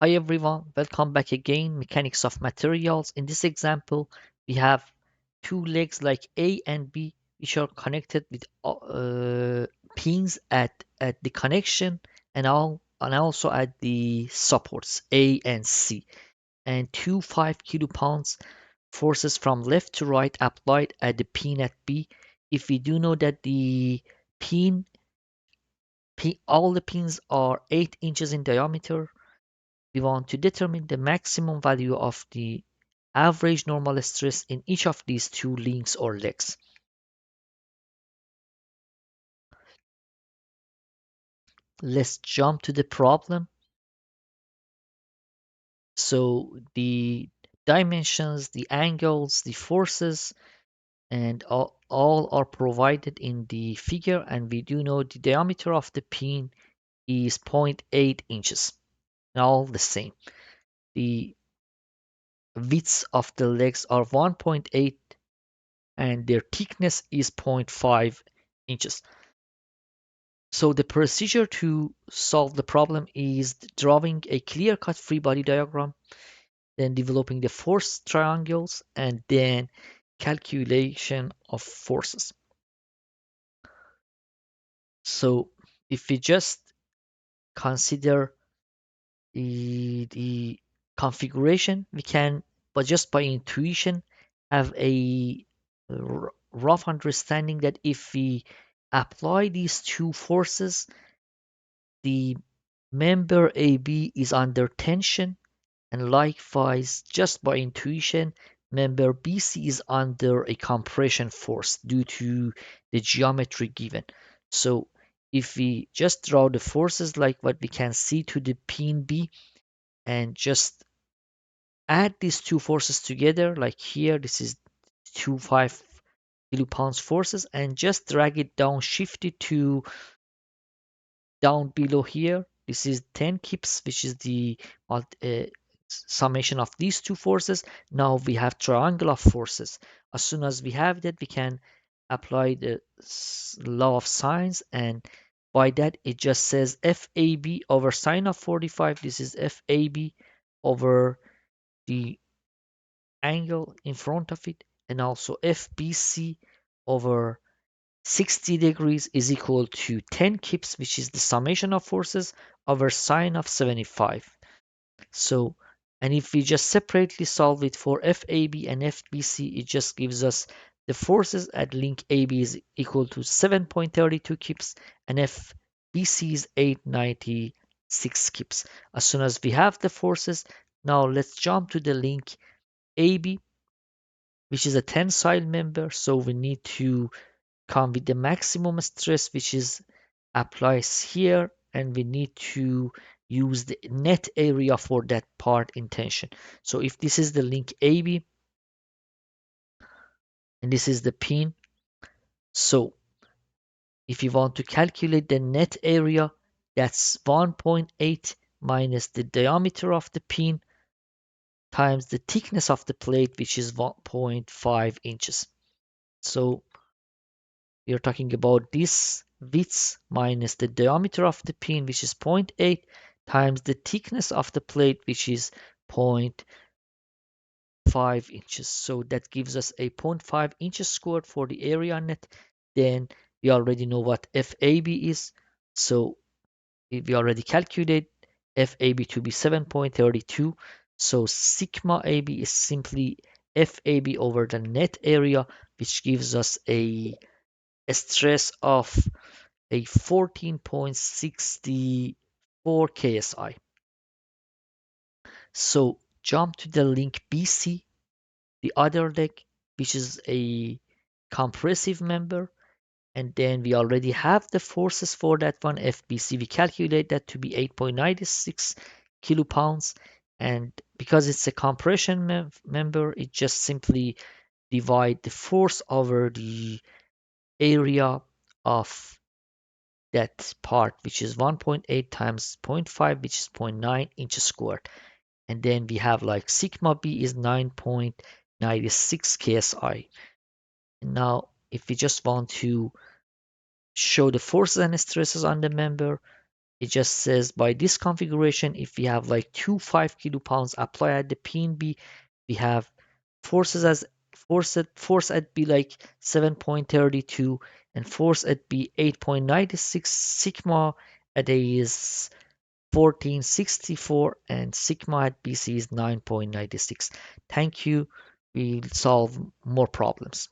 Hi everyone, welcome back again. Mechanics of materials. In this example, we have two legs like A and B, which are connected with pins at the connection and also at the supports A and C, and two 5 kilopounds forces from left to right applied at the pin at B. If we do know that the pin, all the pins are 8 inches in diameter, we want to determine the maximum value of the average normal stress in each of these two links or legs. Let's jump to the problem. So the dimensions, the angles, the forces, and all are provided in the figure, and we do know the diameter of the pin is zero point 0.8 inches. All the same. The widths of the legs are 1.8 and their thickness is zero point 0.5 inches. So the procedure to solve the problem is drawing a clear-cut free body diagram, then developing the force triangles, and then calculation of forces. So if we just consider the configuration, we can, but just by intuition, have a rough understanding that if we apply these two forces, the member AB is under tension, and likewise, just by intuition, member BC is under a compression force due to the geometry given. So if we just draw the forces like what we can see to the pin B and just add these two forces together, like here, this is 5 kilopounds forces, and just drag it down, shift it to down below here. This is 10 kips, which is the summation of these two forces. Now we have triangle of forces. As soon as we have that, we can apply the law of sines, and by that it just says FAB over sine of 45. This is FAB over the angle in front of it, and also FBC over 60 degrees is equal to 10 kips, which is the summation of forces over sine of 75. So, and if we just separately solve it for FAB and FBC, it just gives us the forces at link AB is equal to 7.32 kips and FBC is 896 kips. As soon as we have the forces, now let's jump to the link AB, which is a tensile member. So we need to come with the maximum stress, which is applies here, and we need to use the net area for that part in tension. So if this is the link AB and this is the pin, so if you want to calculate the net area, that's 1.8 minus the diameter of the pin times the thickness of the plate, which is 1.5 inches. So we are talking about this width minus the diameter of the pin, which is zero point 0.8, times the thickness of the plate, which is zero point 0.5 inches. So that gives us a 0.5 inches squared for the area net. Then we already know what FAB is. So we already calculate FAB to be 7.32. So sigma AB is simply FAB over the net area, which gives us a stress of a 14.64 KSI. So jump to the link BC, the other leg, which is a compressive member, and then we already have the forces for that one, FBC. We calculate that to be 8.96 kilopounds, and because it's a compression member, it just simply divide the force over the area of that part, which is 1.8 times zero point 0.5, which is zero point 0.9 inches squared. And then we have like sigma B is 9.96 KSI. And now, if we just want to show the forces and stresses on the member, It just says by this configuration, if we have like two 5 kilopounds applied at the PNB, we have forces as force at B like 7.32 and force at B 8.96, sigma at A is 1464, and sigma at BC is 9.96. Thank you. We'll solve more problems.